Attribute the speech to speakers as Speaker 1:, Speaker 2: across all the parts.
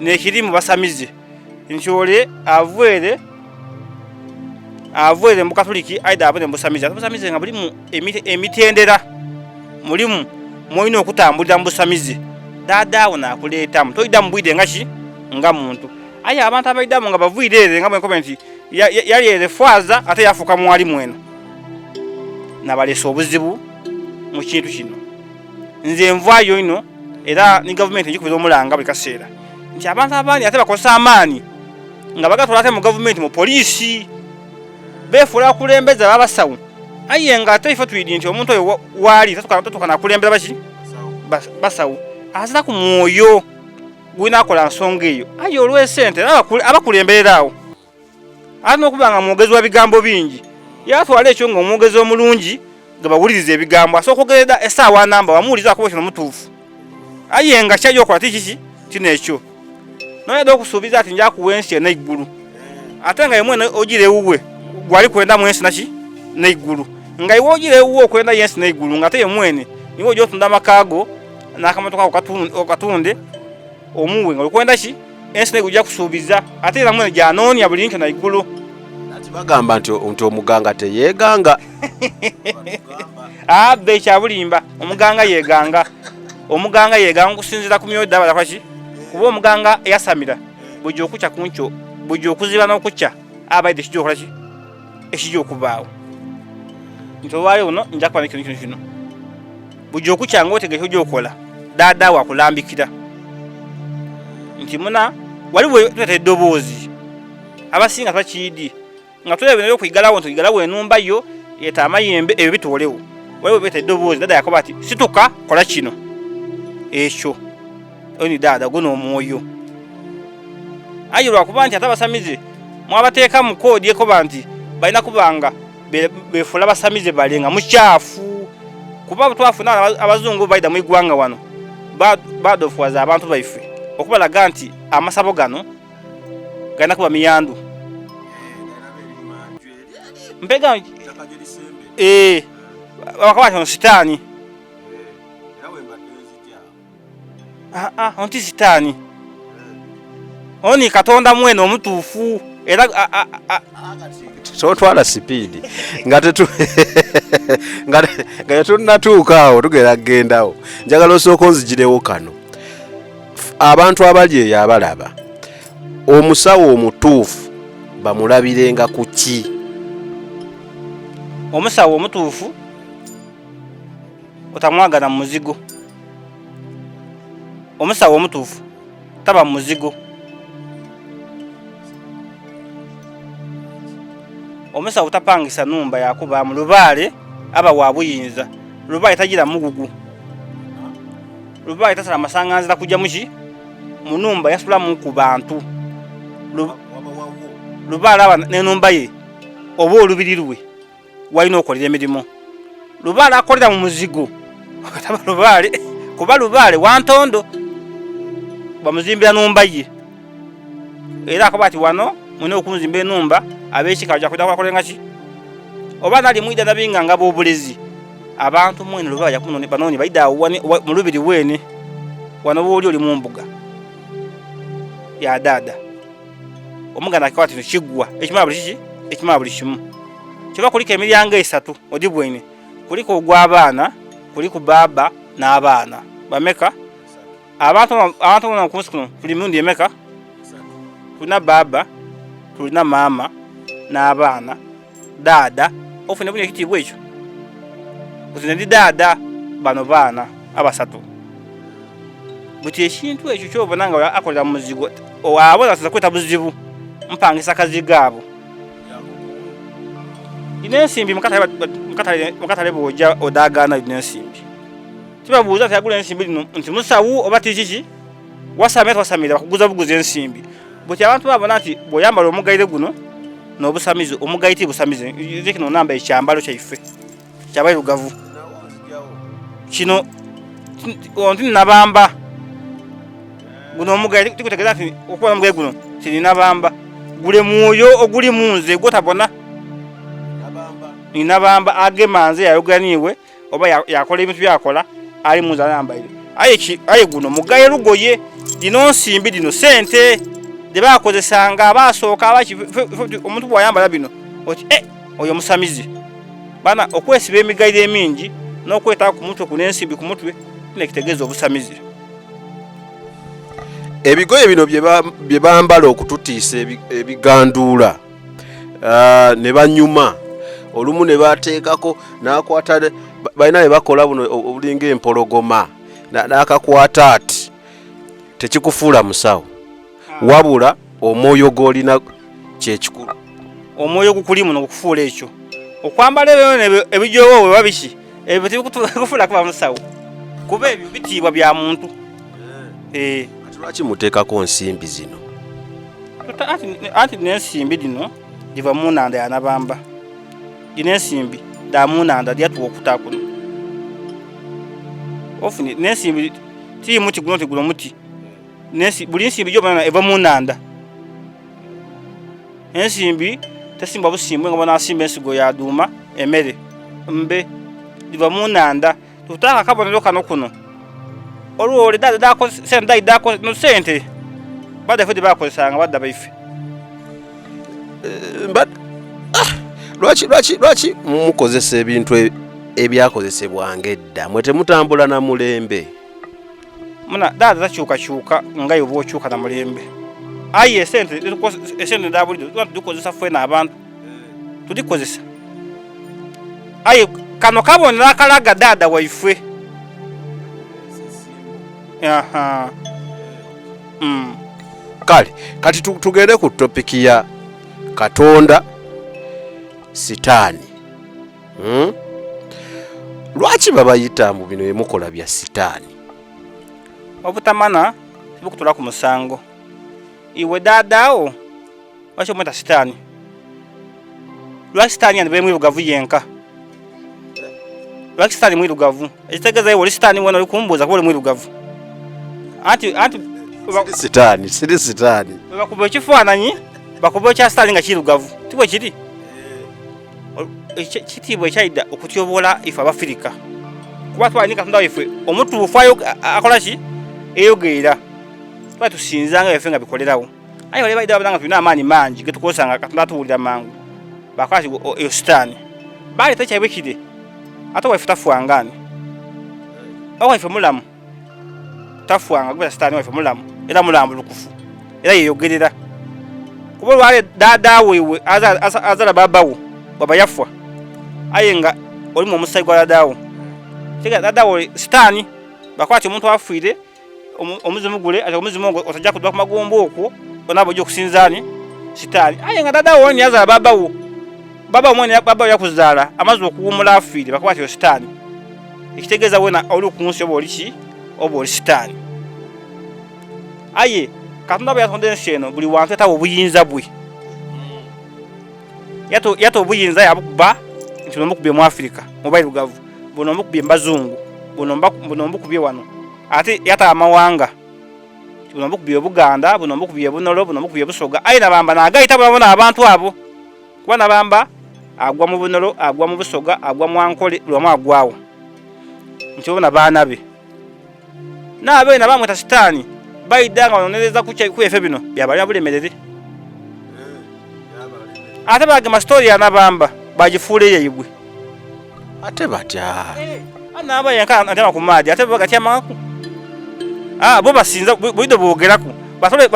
Speaker 1: nekirimu basamize nchole avwere mu Katoliki aida abone mbusamize nga buli emitendera mulimu moyino okutambulira mbusamize dada ona kuleta mutoida mbwide ngachi nga muntu aya abantu abaida nga bavwirere nga mwe comment yali erefaza ate yafuka mwali mweno nabalesa obuzibu mu kintu kino nze nvayo ino era ni government njikubiza omulanga buli kaseera nti abantu abandi ate bakosa amaani nga bagatwala ate mu government mu police befula kulembeza babasawo ayenga ate ife twidi nti omuntu oyo wali tatukana kulembeza baki basawo azira ku mwoyo gwina akola nsonga eyo ayo olw'esente abakulembererawo alina okubanga mwogezi wa bigambo bingi yatwala ekyo nga omwogezi omulungi nga bawuliriza ebigambo asooka okugerera essaawa namba wamuwuliriza akuba kino mutuufu ayenga kyayo okola tikiki kinekyo noyada okusuubiza ati njakuwa ensi eneigulu ate nga yemwe ogire ewuwe gwali kwenda mu ensi naki neigulu nga iwe ogire ewuwe okwenda yensi neigulu nga ate yemwene niwe ojja otunda amakaago n'akamotoka okatunde omuwe nga olikwenda ki ensi neigulu ojja kusuubiza ate era mwene gyanoonya buli nkyo naigulu
Speaker 2: ati bagamba nti omuganga teyeeganga
Speaker 1: abbe ekyabulimba omuganga yeeganga okusinziira ku myoyo ddala kwaki kuba omuganga eyasamira bujja okukya kunkyo bujja okuziba n'okukya abaide kijja okola ki ekijja okubaawo nti olwali uno nja kuba nekino kino bujja okukya nga otegeka ojja okola dada wakulambikira nti muna waliwo tuleta eddoboozi abasinga twakiidi nga tulebe n'okwigalawo nti igalawo enumba yo yeta amayembe ebyo bitoolewo waliwo beta eddoboozi dada yakoba ati situka kola kino ekyo oni dada guno omwoyo ayo lwakuba nti ate abasamize mwabateeka mu koodi ekoba nti balina kubanga befula basamize balenga mukyafu kuba twafuna abazungu baida mu igwanga wano badofuwaza abantu baife okubalaga nti amasabo gano galina kuba miyandu mpega wakaba kino sitaani onti sitaani oni katonda mwene omutuufu era
Speaker 2: so twala speed nga tunatuuka awo tugera kugendawo njagala osooka onzigirewo kano abantu abali eyo abalaba omusawo omutuufu bamulabirenga ku ki
Speaker 1: omusawo omutuufu otamwagana mu muzigo omusawo omutuufu taba mu muzigo omusawo tapangisa numba yakuba mu lubaale aba wabuyinza lubaale tagira mugugu lubaale tasala masanganzira kujja muki mu numba yasulamu ku bantu lubaale aba n'enumba ye oba olubiri lwe walina okolera emirimu lubaale akolera mu muzigo taba lubaale kuba lubaale wantondo bamuzimbira numba ye era akoba ati wano mwine okunzimba enumba ab'ekika ajja kwenda kwakolenga ki oba nali mwida nabinganga b'obulezi abantu mwene lubaale yakunone banoni baida mu lubiri wene wano booli oli mu mbuga ya dada omuganda akawa ati kigwa ekimala buli kiki ekimala buli kimu kiba kuliko emiryango esatu odibwene kuliko ogw'abaana kuliko baba n'abaana bameka abantu bonna kunsi kuno tuli mirundi emeka tulina baba tulina mama n'abaana dada ofune buli ekitiibwa ekyo kutine ndi dada bano baana abasatu buti ekintu ekyo kyobona nga akolera mu muzigo abo asaza kweta buzibu mpangisa akazigo abo ine ensimbi mukatale bwojja odagaana ine ensimbi tibabuuza ati agula ensimbi lino nti musawu oba tikiki wasamira twasamira bakuguza buguza ensimbi buti abantu babona nti bw'oyambala omugaire guno n'obusamizi omugaiti busamize kino namba ekyambalo kyaife kyabaire lugavu kino onti nabamba guno omugaire tikutegeeza nti okubona omugaire guno tininabamba gule mwoyo oguli munze gwotabona ninabamba agemanze yayoganiwe oba yakola ebintu byakola ali munze alambaire aye guno mugaye lugoye dino nsimbi dino sente debakozesanga abasooka abaki omuntu bwayambala bino oti oyo musamizi bana okwesiba emigaire emingi n'okwetaka ku mutwe kunensimbi ku mutwe nekitegeeza obusamizi.
Speaker 2: Ebigoye bino bye bambala okututiisa ebiganduula ne banyuma olumu ne bateekako n'akwata balina bye bakola buno obulinga empologoma n'akakwata ati tekikufuula musawo wabula omwoyo gw'olina kyekikulu.
Speaker 1: Omwoyo gukulimu nokufuula ekyo okwambala ebyo ebijoowo we babiki ebyo tebikufuula kuba musawo kuba ebyo bitiibwa bya muntu.
Speaker 2: Lwaki muteekako nsimbi zino?
Speaker 1: Anti n'ensimbi dino diva mu nnanda ya Nabamba. Dino ensimbi da mu nnanda lyatuwa okuta kuno. Ofuni n'ensimbi tiri muti guno muti. Buli nsimbi gy'obona eva mu nnanda. Ensimbi tesimba busimbu nga banasimba ensigo ya duuma emmere mbe diva mu nnanda. Tutaka akabonero kano kuno olwole dako sente dako no sente bada fudi bakozesanga badda baife.
Speaker 2: Lwaki mukozesa ebintu ebyakozesebwanga edda mwe temutambula na mulembe?
Speaker 1: Muna dada zakyuka nga yo bwokyuka na mulembe. Aye esente dabulido tukozesa fwe n'abantu tudikozesa. Aye kano kabonera akalaga dada waife.
Speaker 2: Kale kati tugende ku topiki ya Katonda sitaani. Lwaki babayita mu bino emukola bya sitaani?
Speaker 1: Obutamana bukutula ku musango. Iwe dadao wacho mweta sitaani. Lwaki sitaani yandi mwirugavu yenka? Lwaki sitaani mwirugavu? Ekitegeza iwe sitaani wena oli kumbuuza kuba oli mwirugavu. Anti
Speaker 2: siri sitaani.
Speaker 1: Bakuba ekifaananyi bakuba ekya sitaani nga kirugavu. Tibwe kiri. Kitiibwa ekyaida okutyobola ife Abafirika. Kuba twalina Katonda waife omutuufu akola ki? Eyogeera. Tuba tusinzanga ife nga bikolerawo. Aye bali baida babanga tulina amaanyi mangi ge tukozesanga Katonda atuwulira mangu. Bakwati eyo sitaani. Bali tekyabikide. Ate waife tafuangani. Waife mulamu. Tafuanga kubera sitaani waife mulamu. Era mulamu lukufu. Era yeyogerera. Kuba wale dada wewe azala babawo baba yafwa. Aye nga oli mu musayi gwa dadawo. Tiga dadawo sitaani bakwati omuntu afuire omuzimu gule ate omuzimu otajja kudwa ku magombo okwo onabo jo kusinzani sitaani. Aye nga dadawo ni azala babawo. Baba omwana baba yakuzaala amaze okuwumula afiire bakwati sitaani. Ekitegeeza wena oli okunsi oba oli ki oba oli sitaani. Aye Katonda bwe yatonda ensi eno buli wantu yatawa obuyinza bwe. Yato obuyinza yabukuba nti nomukubye mu Afrika mu bairugavu buno mukubye mbazungu buno mbukubye wano ate yata amawanga buno mbukubye Buganda buno mbukubye Bunolo buno mbukubye Busoga. Aye Nabamba nagayita babona abantu abo kuba Nabamba agwa mu Bunolo agwa mu Busoga agwa mu Ankole lwamu agwawo nti obona baana be nabe nabamweta sitaani baidanga ononereza ku efe bino byabalina bulemerere. Ate bagema story ya Nabamba bagifuule yeibwe
Speaker 2: ate batya
Speaker 1: anaba yanka atema ku maadi ate bagatya maku bo basinza buido boogeraku batole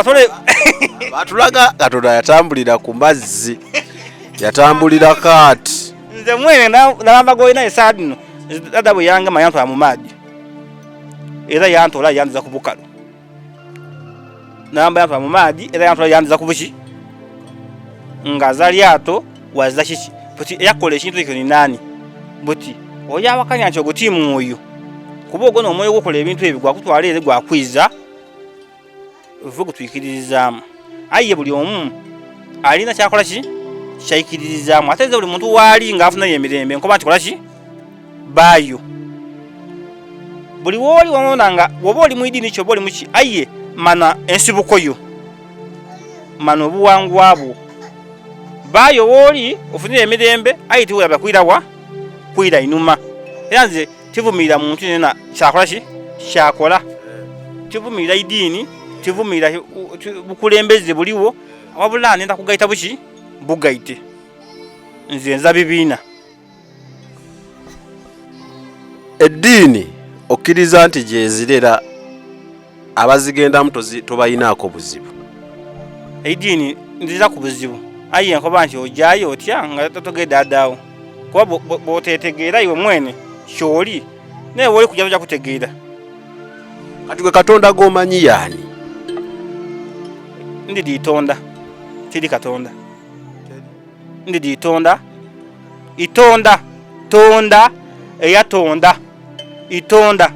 Speaker 2: batulaga Katonda yatambulira ku mazzi yatambulira kati
Speaker 1: nze mwene Nabamba goyina esadino dada bwe yanga mayanto ya mu maadi era yantola yandiza ku bukalu. Nabamba yantola mu maadi era yantola yandiza ku buki nga zalyato waza kiki puti yakola ekintu ekyo ni nani buti oya wakanya nti oguti mwoyo kuba ogono omwoyo gukola ebintu ebyo gwakutwala ere gwakwiza uvuga twikiririzaamu. Aye buli omu alina kyakola ki kyayikiririzaamu ate buli muntu waali ngaafuna emirembe nkoba nti kola ki bayo buli woli wamona nga woba oli mu idini kyo boli muki. Aye mana ensibuko yo mana obuwangwa abo bayo woli ofunire emirembe ayi tiwulaba kwirawa kwira inuma. Era nze tivumira muntu nena kyakola ki kyakola tivumira idiini tivumira bukulembeze buliwo wabula nenda kugaita buki bugaite nze nza bibiina
Speaker 2: eddiini okkiriza nti gyezirera abazigendamu tobayinaako buzibu
Speaker 1: eidiini nzira ku buzibu aye enkoba nti ojjayo otya nga totogedde addaawo kuba bw'otetegeera iwe mwene kyoli naye woli kujja tojja kutegeera
Speaker 2: kati gwe katonda g'omanyi yaani
Speaker 1: ndi diitonda tiri katonda ndi diitonda itonda tonda eyatonda itonda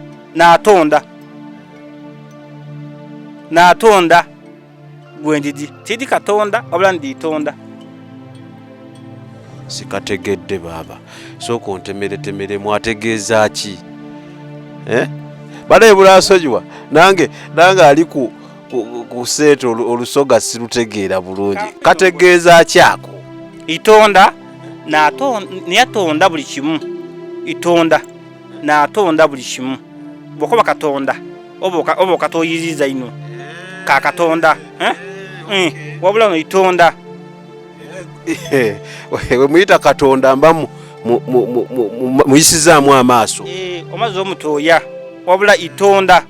Speaker 1: natonda gwendidi tiri katonda wabula ndi itonda
Speaker 2: sikategedde baba sooka ontemere mwategeeza ki bana ebulaasonyiwa nange ali ku seeto olusoga sirutegeera bulungi kategeeza kyako
Speaker 1: itonda natonda buli kimu itonda natonda buli kimu bwokoba katonda oba okatoyiriza ino ka katonda wabula no itonda
Speaker 2: we muyita katonda mba muyisizaamu amaaso
Speaker 1: omazi omutooya wabula itonda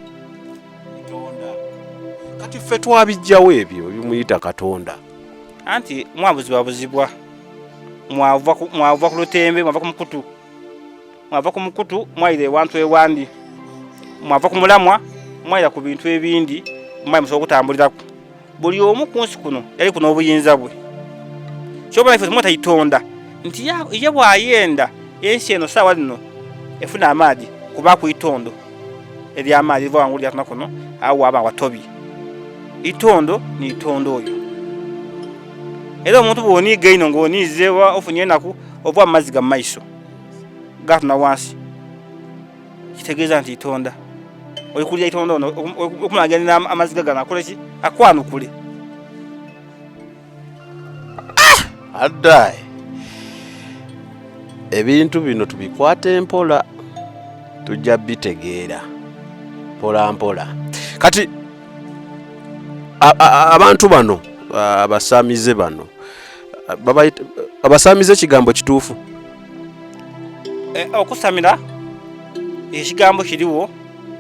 Speaker 2: kati ffe twabijjawo ebyo bimuyita katonda
Speaker 1: anti mwabuzibwabuzibwa mwava ku lutembe mwava ku mukutu mwayira ewantu ewandi mwava ku mulamwa mwayira ku bintu ebindi mwayi musobola okutambuliraku buli omu ku nsi kuno yali kuno obuyinza bwe kyobona ife tumweta itonda nti ye bwayenda ensi eno saawa lino efuna amaadi kuba ku itondo eryamaadi liva wangulu lyatuna kuno awo aba watobi itondo ni itondo oyo era omuntu bwoniiga ino ng'oniize ofunye enaku ova mu mazzi ga mumaiso gatuna wansi kitegeeza nti itonda oyikulira itonda ono okumulaganira amazzi gagano akole ki akwanukule
Speaker 2: addaye ebintu bino tubikwate mpola tujja bitegeera mpola mpola kati abantu bano abasaamize bano abasaamize ekigambo kituufu
Speaker 1: okusamira ekigambo kiriwo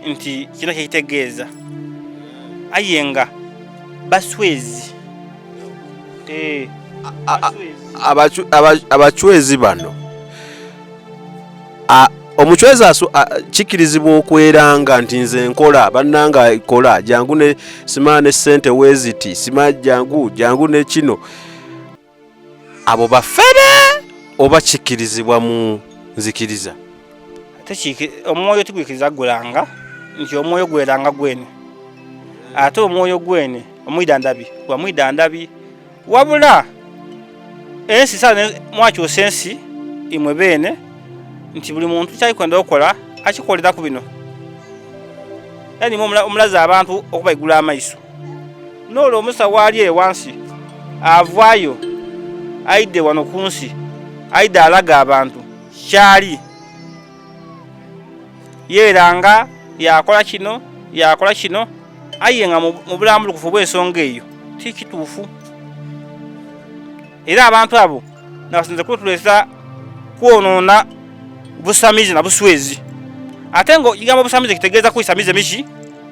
Speaker 1: nti kino kyekitegeeza ayenga baswezi
Speaker 2: abachwezi bano omuchwezi kikirizibwa okweranga nti nze nkola bannanga ikola jangu ne sima ne sente weziti sima jangu ne kino abo bafere oba kikirizibwa mu nzikiriza
Speaker 1: omwoyo tigwikiriza gulanga nti omwoyo gweranga gwene ate omwoyo gwene omwidandabi gwa mwidandabi wabula ensi sana mwakyusa ensi imwe bene nti buli muntu kyayikwenda okola akikolera ku bino yani omulaza abantu okubaigula amaiso nolo omusawo ali ewansi avaayo aide wano ku nsi aide alaga abantu kyali yeranga yakola kino aye nga mu bulambulukufu bw'ensonga eyo tikituufu era abantu abo nabasinze kutuleeta kwonoona busamizi na buswezi ate ngo igambo busamizi kitegeeza kwisamize miki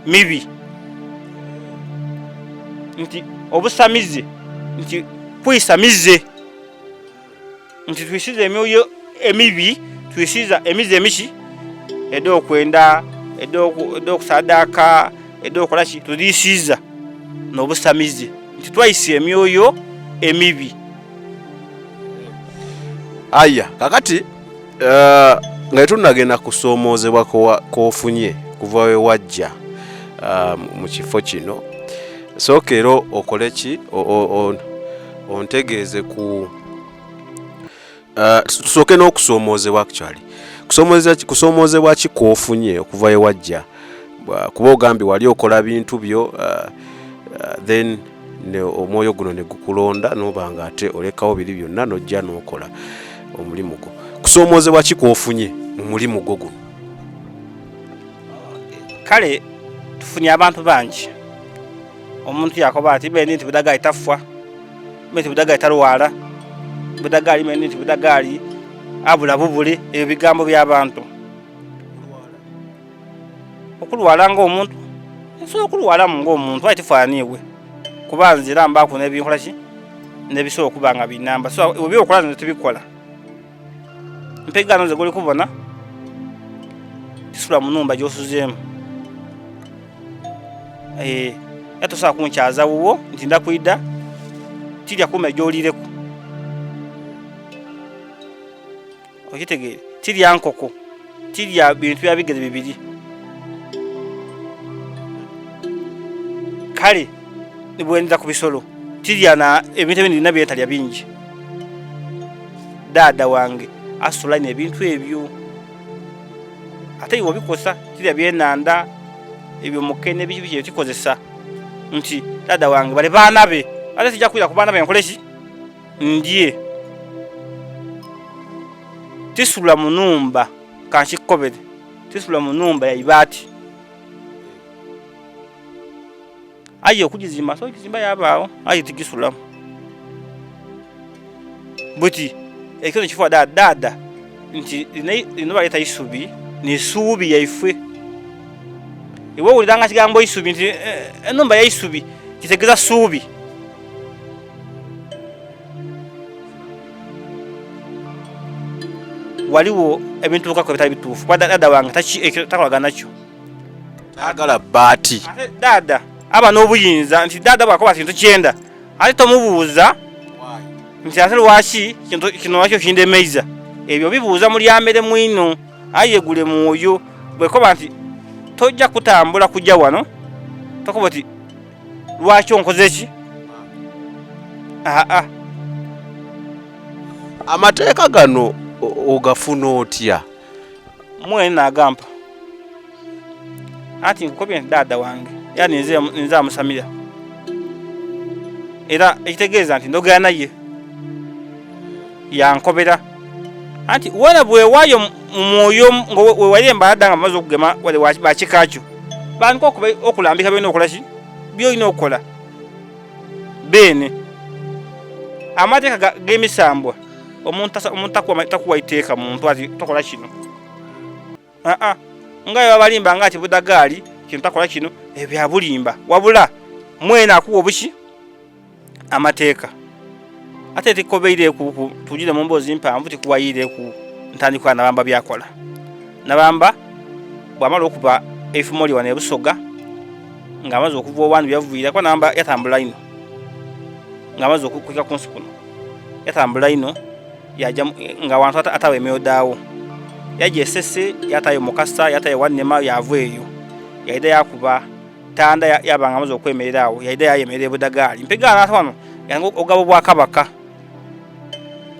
Speaker 1: mibi nti obusamize nti kwisamize nti twisize emyoyo emibi twisiza emize emiki ed'okwenda ed'okusaddaaka ed'okola ki tudisiiza n'obusamize nti twayisa emyoyo emibi.
Speaker 2: Aya kakati nga tunagenda kusoomozebwa kofunye kuva we wajja mu kifo kino sookero okole ki ontegeeze ku tusooke n'okusoomozebwa actually kusoomozebwa ki kofunye okuva we wajja kuba ogambye wali okola bintu byo then ne omwoyo guno ne gukulonda noba nga ate olekawo biri byonna nojja n'okola omulimu gwo kusoomozebwa ki kofunye mu mulimu gwo guno?
Speaker 1: kale tufunye abantu bangi omuntu yakoba ati bene nti Bujagali tafwa meti Bujagali talwala Bujagali mene nti Bujagali abula bubule ebigambo by'abantu okulwala ng'omuntu so okulwala ng'omuntu atifaniwe kubanzira mbako nebinkola ki nebiso okubanga binamba so obyo okola ntibikola mpegano ze goli kubona tisula munumba gyosuzemu yatosa kunchaza wuwo ntinda kuida tilya kume gyolireku okitegere tilya nkoko tilya bintu byabigere bibiri kale nibwenda kubisolo tilya na ebintu ebindi nabyo talya bingi dada wange asula ne bintu ebyo ate iwo bikosa tilya byenanda ebyo mukene biki tikozesa nti dada wange bale bana be ate sijja kuira kubana be nkoleshi ndiye tisula munumba kanshikobere tisula munumba ya ibati ayo kujizima so kizimba yabao ayo tigisula buti ekyo kifwa dada nti ino baleta isubi ni subi yaifwe iwe ulidanga kigambo isubi nti enumba ya isubi kitegeza subi waliwo ebintu kako bitali bitufu kwa dada wange takolaga nakyo
Speaker 2: agala bati
Speaker 1: dada aba n'obuyinza nti dada bwakoba kintu kyenda ate tomubuuza nti ate lwaki kintu kino nakyo kindemeiza ebyo bibuuza muri amere mwino ayegule mwoyo bwekoba nti tojja kutambula kujja wano tokoba ti lwaki onkoze ki
Speaker 2: amateeka gano ogafuna otya
Speaker 1: mwene nagampa ati nkobye dada wange yani nze amusamira era ekitegeeza nti ndogera naye yankobera anti wala bwe wayo mwoyo ngo wali mbadanga mazo kugema wale bakikakyo banko okulambika bino okolaki byo ino okola bene amateka gemisambwa omuntu takuwa iteeka muntu ati tokola kino ngayo abalimba ngati Bujagali kintu takola kino ebya bulimba wabula mwena akuwa obuki amateeka ate tikobeire ku tujire mu mbozi mpamvu tikuwayire ku ntandikwa nabamba byakola nabamba bwamala okuba efumoli wane busoga ngamaze okuva owandu byavuira kwa namba yatambula ino ngamaze okukwika kunsi kuno yatambula ino yaja nga wantu atawe meodawo yaje sese yatayo mukasa yatayo wanema yavueyo yaida yakuba tanda yabanga amaze okwemererawo yaida yayemerera Bujagali mpegana atwano yango ogabo bwa kabaka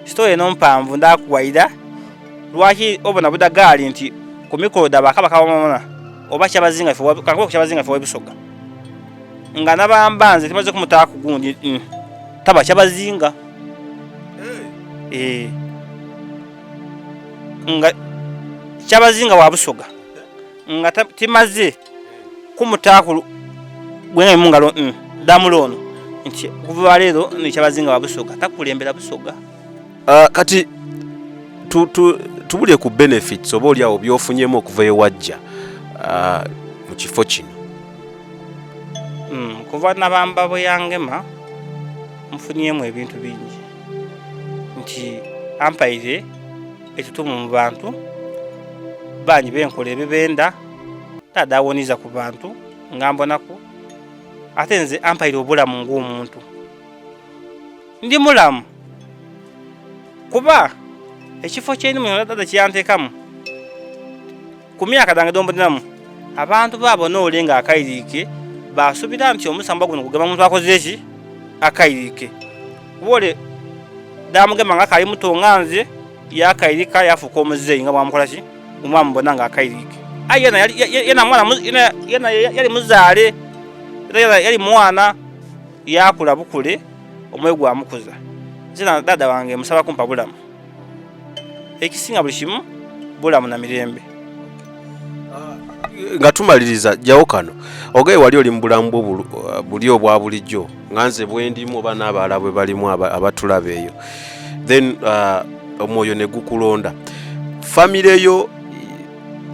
Speaker 1: stoye no mpamvu ndakuwaida lwaki obona Bujagali nti kumikolo da bakabaka bamona obacha bazinga fo kanko kyabazinga fo bisoga ngana bambanze timaze kumutaka kugundi tabacha bazinga nga kyabazinga wa busoga nga timaze kumutaka gwenga mungalo damulono nti kuva lero ni kyabazinga wa busoga takulembera busoga
Speaker 2: kati tubulye ku benefits oba oli awo byofunyemu okuva ewajja mu kifo kino
Speaker 1: kuva nabamba bweyangema mfunyemu ebintu bingi nti ampaire ekitumu mu bantu banyi benkola ebibenda tadawoniza ku bantu ngambonako ate nze ampaire obulamu ng'omuntu ndi mulamu kuba ekifo kyeni mu dada kyantekamu ku myaka dange dombodinamu abantu babona olenga akayirike basubira nti omusamba guno kugema muntu akoze eki akayirike kubole damugema nga kali mutonganze yakayirika yafuka omuzeyi nga bwamukola ki umwami mbona nga akayirike ayena yena mwana yena yali muzale yali mwana yakula bukule omwe gwamukuza zina dada wange musaba kumpa bulamu ekisinga bulishimu bulamu na mirembe
Speaker 2: nga tumaliriza jjawo kano ogaye wali oli mu bulamu buli obwa bulijjo nganze bwendimu oba n'abalala bwe balimu abatulaba eyo then omwoyo ne gukulonda famire yo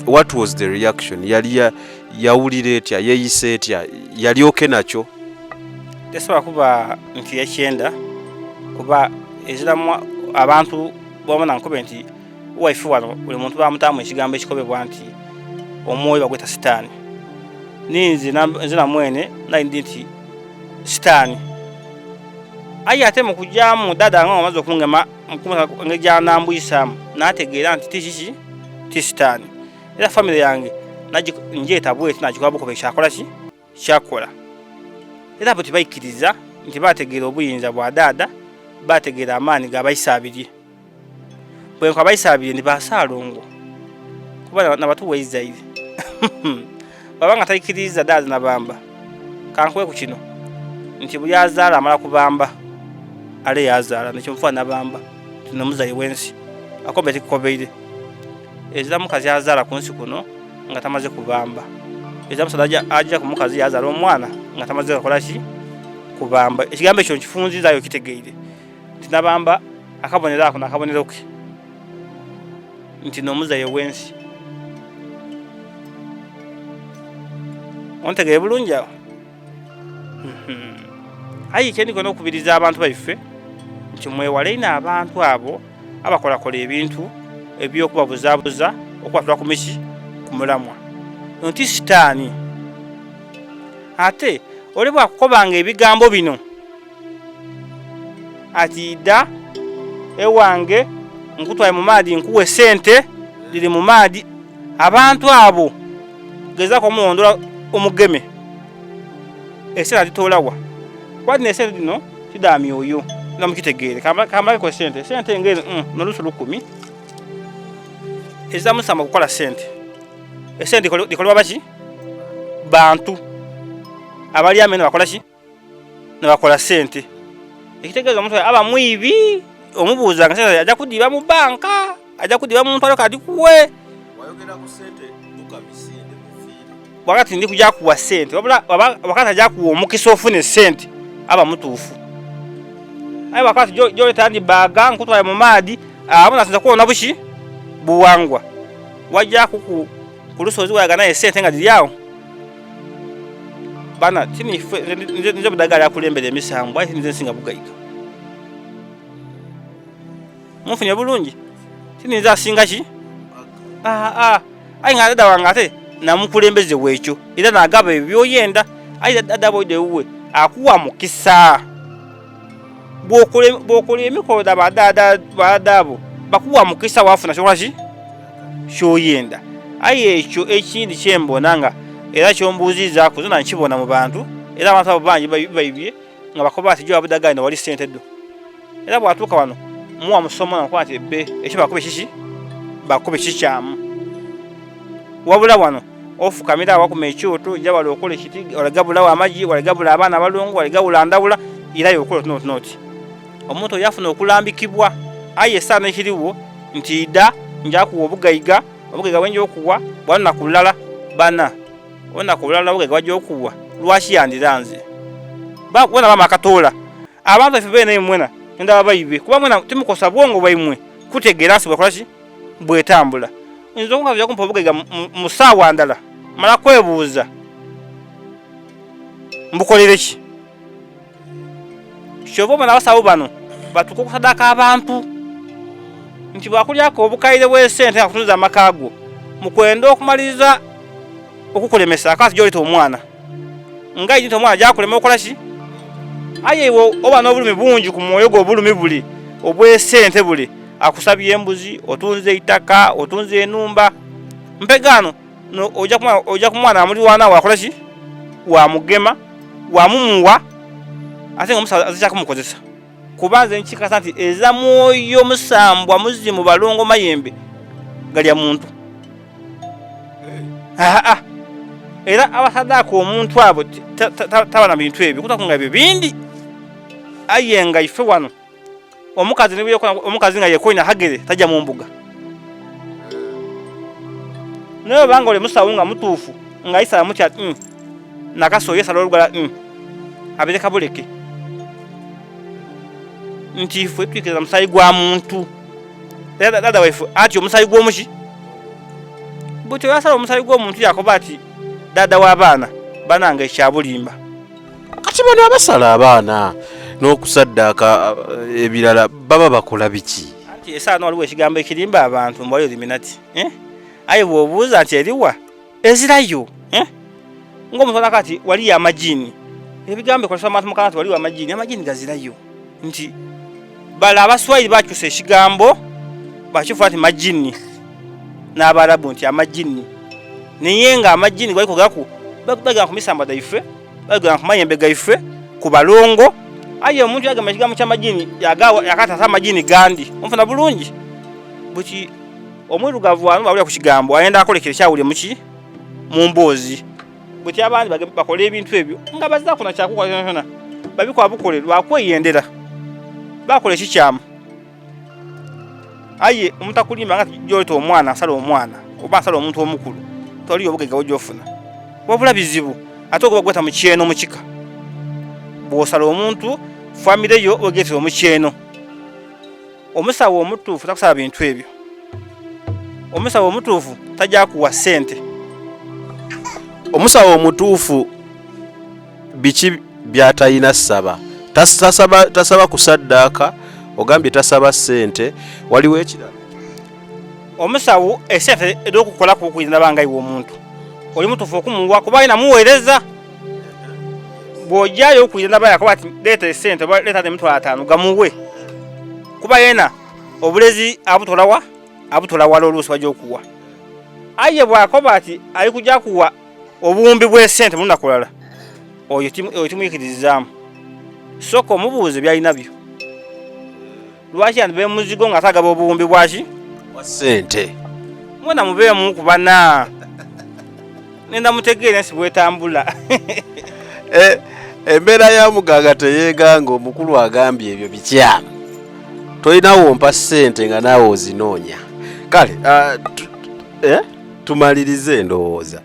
Speaker 2: what was the reaction yali yawulira etya yeeyise etya yali oke nakyo
Speaker 1: tesobola kuba nti yekyenda kuba eziramu abantu bomana nkube nti waifu wano buli muntu bamutaamu ekigambo ekikobebwa nti omwoyo bagweta sitaani nzina mwene nalindi nti sitaani aye ate mu kujjamu dada nga amaze okungema ngejyanambuyisaamu nategeera nti tikiki ti sitaani era famire yange njeeta bweti nakikola bukobe kyakola ki kyakola era bwe tibaikiriza nti bategeera obuyinza bwa dada bategeera amaanyi gabayisaabirie bwenko abayisaabirie nibasaalongo kuba nabatuweizaire babanga taikiriza dada nabamba kankwe ku kino nti buli azaala amala kubamba ale yazaala nekyo mfa nabamba tinomuzayi wensi akobe tikobeire ezira mukazi yazaala ku nsi kuno nga tamaze kubamba ezira musajja ajja ku mukazi yazaala omwana nga tamaze kukola ki kubamba ekigambo ekyo nkifunzizayo kitegeire nti nabamba akabonera ako nakabonero ke nti nomuzayi wensi ontegere bulungi awo ayi kyendi kona okubiriza abantu baife nti mwewaleina abantu abo abakolakola ebintu ebyokubabuzaabuza okubatula ku miki ku mulamwa nti sitaani ate oli bwakukobanga ebigambo bino ati dda ewange nkutwaye mu maadi nkuwe sente liri mu maadi abantu abo gezaako omulondola omugeme esente titolawa kwati nesente dino tidami oyo namukitegeere kamalako sente ngeri nolusu 10 ezamusamba kukola sente esente likolebwa baki bantu abali amene bakola ki nabakola sente ekitegeeza omuntu aba mwibi omubuuza nga sente ajja kudiba mu banka ajja kudiba mu ntwalo kadi kuwe
Speaker 2: wayogera ku sente tukamisinde mufire
Speaker 1: wakati ndi kujja kuwa sente wakati ajja kuwa omukisa ofune sente aba mutuufu ayi wakati jole tandi baga nkutwale mu maadi abo nasinza kuwona buki buwangwa wajja ku lusozi wayagana esente nga diri awo bana tini nze budagala yakulembera emisango ate nze nsinga bugayiga mufunye bulungi tini nze asinga ki ayi nga dada wange ate namukulembeze wekyo era nagaba ebyoyenda ayi dada boide uwe akuwa mukisa bwokola emikolo badadaabo bakuwa mukisa wafuna kyokola ki kyoyenda ayi ekyo ekindi kyembona nga era kyombuuzizaako zona nkibona mu bantu era abantu abo bangi baibye nga bakoba ati jo abudagali wali sente ddo era bwatuuka wano muwa musomo nakuba nti ebbe ekyo bakobe kiki bakobe kikyamu wabula wano ofukamira awakuma ekyoto jabala okola ekiti olegabulawo amagi olegabula abaana abalongo olegabula ndawula era yokola tunotunoti omuntu oyafuna okulambikibwa aye esaana ekiriwo nti dda njakuwa obugayiga wenja okuwa bwana kulala bana wona kulala obugayiga wajja okuwa lwaki yandiranze wona bama akatoola abantu efe bene mwena ndaba bayibe kuba mwena timukosa bwongo bwaimwe kutegeera nsi bwekola ki bwetambula nzo kunga kumpa obugayiga mu ssaawa ndala mala kwebuuza mbukolere ki kyova omwana abasawo bano batuka okusadaka abantu nti bwakulyako obukaire bw'esente nga kutunza amaka go mukwenda okumaliriza okukulemesa akati gyoleta omwana nga ijinti omwana gyakulema okola ki aye iwe oba n'obulumi bungi ku mwoyo gwo obulumi buli obw'esente buli akusabye embuzi otunze eitaka otunze enumba mpegano ojja ku mwana amulirwana wakola ki wamugema wamumuwa ate nga omusawo azikyakumukozesa kubanze nkikasa nti eza mwoyo musambwa muzimu balongo mayembe galya muntu era abasaddaako omuntu abo tabana bintu ebyo kutakunga ebyo bindi aye nga ife wano omukazi nga yekoina hagere tajja mu mbuga naye banga ole musawo nga mutuufu nga isala mutya nakasoye sala olugala abere kabuleke nti ife twikiriza musayi gwa muntu dada waifu ati omusayi gw'omuki buti yasala omusayi gw'omuntu yakoba ati dada w'abaana bananga ekyabulimba
Speaker 2: kati bano abasala abaana n'okusaddaaka ebirala baba bakola biki
Speaker 1: anti esaana waliwo ekigambo ekirimba abantu mbwaliyo liminati aye bw'obuuza nti eriwa ezirayo ng'omuntu kati waliyo amajini ebigambo ekolesa abantu mukana nti waliwo amajini gazirayo nti bala abaswahili bakyusa ekigambo bakifuula nti majini n'abarabu nti amajini naye nga amajini galiko gaku bagana ku misamba daife bagana ku mayembe gaife ku balongo aye omuntu yagamba ekigambo ky'amajini yakatasa amajini gandi omufuna bulungi buti omwirugavu wano bawulira ku kigambo ayenda akolekera ekyawulire muki mu mboozi buti abandi bakola ebintu ebyo nga bazza kuna kyakukola kyona babikola bukole lwakweyendera bakola ekikyamu aye omutakulimba nga gyoleta omwana asala omwana oba asala omuntu omukulu toliyo obugega bw'ojofuna wabula bizibu ate okuba gweta mu kyeno mukika bw'osala omuntu famire yo ogetera mu kyeno omusawo omutuufu takusala bintu ebyo omusawo omutuufu tajja kuwa ssente
Speaker 2: omusawo omutuufu biki byatayina ssaba tasaba kusaddaaka ogambye tasaba ssente waliwo ekirala
Speaker 1: omusawo esente ed'okukola kukuyina bangayiwa omuntu oli mutuufu okumuwa kuba ayina muweereza bw'ojjayo okuyina bayakoba ati leeta esente oba leeta ne5,000 gamuwe kuba yena obulezi abutola wala oluusi bajja okuwa aye bw'akoba ati ali kujja kuwa obuwumbi bw'esente mu lunaku lulala oyo timuyikiririzaamu soko omubuuze byalina byo lwaki anti bemuzigo nga atagaba obuwumbi bwaki
Speaker 2: wa ssente
Speaker 1: mwena mubeemu kubana nenda mutegeere ensi bwetambula
Speaker 2: embeera ya muganga teyeeganga omukulu agambye ebyo bikyamu tolinawo mpa ssente nga naawe ozinoonya kale tumalirize endowooza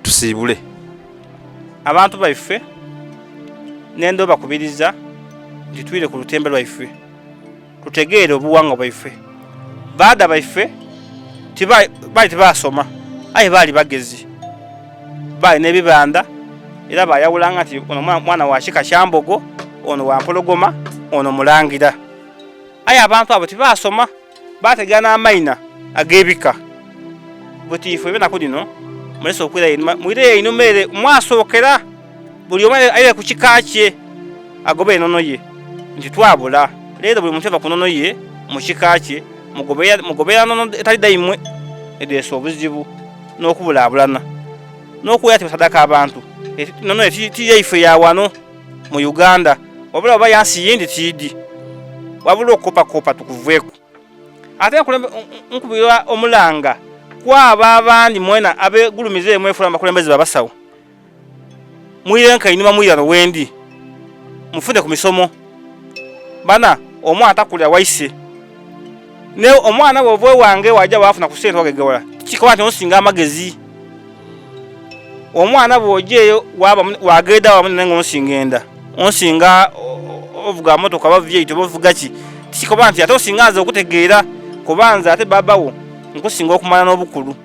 Speaker 2: tusiibule
Speaker 1: abantu baife nendo bakubiriza nti twire ku lutembe lwaife tutegeere obuwangwa bwaife baada baife bali tebasoma aye baali bagezi baali n'ebibanda era bayawulanga nti ono mwana wa kika kyambogo ono wa mpologoma ono mulangira aye abantu abo tebasoma bategana amaina ag'ebika buti ife ebyanaku dino mulese okwira mwire inumere mwasookera buli omu ayire ku kika kye agobe enono ye nti twabula leero buli muntu ava ku nono ye mu kika kye mugobera nono etali daimwe edeesa obuzibu n'okubulaabulana n'okuwera tibasadaka abantu nono tiyaife ya wano mu Uganda wabula oba yansi yindi tiidi wabula okukopakopa tukuveeku ate nkubirwa omulanga kwaba abandi mwena abegulumize mwefula abakulembeze babasawo mwire nkainuma mwirano wendi mufunde ku misomo bana omwana atakulira waise ne omwana bw'ova wange wajja wafuna ku ssente wagegawala kikoba nti onsinga amagezi omwana bw'ojeeyo wagenda wamu nenga onsinga ovuga motoka bavyeit obavuga ki kikoba nti ate osinga nze okutegeera kubanza ate babawo nkusinga okumala n'obukulu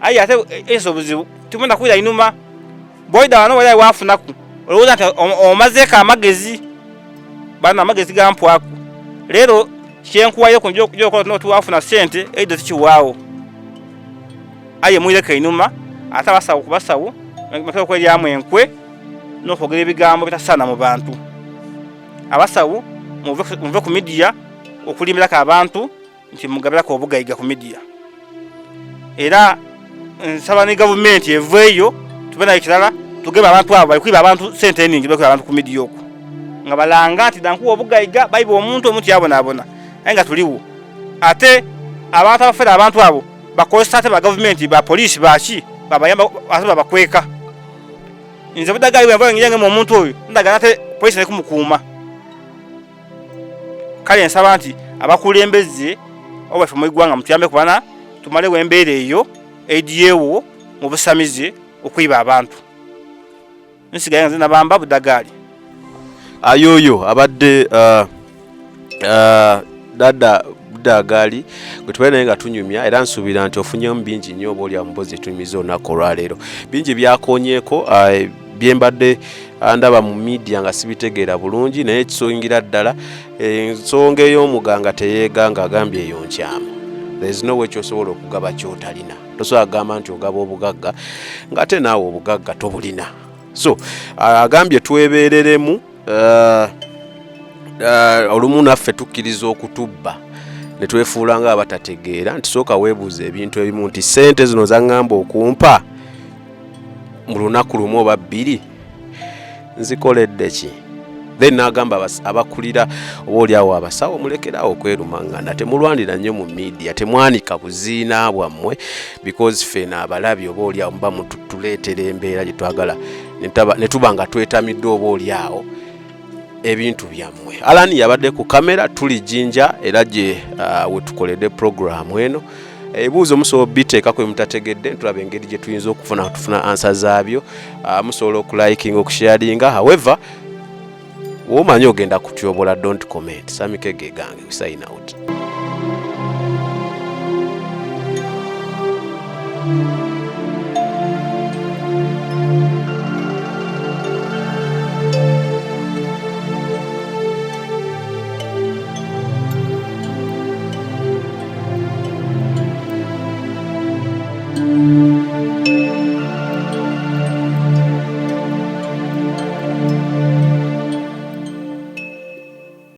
Speaker 1: aye ate eso buzibu tumenda kwira inuma boyda wano wali wafunaku olowooza nti omazeeko amagezi bana amagezi gampwaku leero kyenkuwayo kunjokola notiwafuna ssente eido tikiwaawo aye mwireko inuma ate abasawo ku basawo okwelyamu enkwe n'okwogera ebigambo bitasaana mu bantu abasawo muve ku midiya okulimirako abantu nti mugabirako obugayiga ku midiya era nsaba ne gavumenti eveeyo tube nayo kirala tugebe abantu abo bali kwiba abantu ssente eningi bakwiba abantu ku midiya okwo nga balanga nti dankuwa obugayiga bayiba omuntu yabonaabona aye nga tuliwo ate abantu abafere abantu abo bakozesa ate ba gavumenti ba poliisi baki babayamba ate babakweka nze budagali bwenva ngirenge mu omuntu oyo ndagana ate poliisi nekumukuuma kale nsaba nti abakulembeze oba ffe mu igwanga mutuyambe kubana tumalewo embeera eyo edyewo mu busamize okwiba abantu. Nsigaye nze nabamba Bujagali.
Speaker 2: Ayoyo abadde dada Bujagali gwe tubaire nga tunyumya era nsuubira nti ofunyemu bingi nnyo oba oli amubozi tunyumiza olunaku olwaleero. Bingi byakonyeeko byembadde ndaba mu media nga sibitegeera bulungi naye ekisongira ddala ensonga ey'omuganga teyeeganga agambye eyo nkyamu. There is no way kyosobola okugaba kyotalina. Tosobola kugamba nti ogaba obugagga ng'ate naawe obugagga tobulina. So agambye twebeereremu olumu naffe tukkiriza okutubba ne twefuula nga abatategeera nti sooka weebuuza ebintu ebimu nti ssente zino zaŋŋamba okumpa mu lunaku lumu oba bbiri nzikoledde ki? Then n'agamba abakulira oba oliawo abasawo mulekerawo okwerumaŋŋana, temulwanira nnyo mu media, temwanika buziina bwammwe because ffe n'abalabi oba oliawo muba mutuleetera embeera gye twagala ne tuba nga twetamidde oba oliawo ebintu byammwe. Alani yabadde ku kamera tuli Jinja era gye we tukoledde programu eno. Ebibuuzo musobola biteeka kwe mutategedde tulaba engeri gye tuyinza okufuna ansa zaabyo. Musobola okulikinga okusharinga. However, womanyi ogenda kutyobola, don't comment. Samikege gange, we sign out.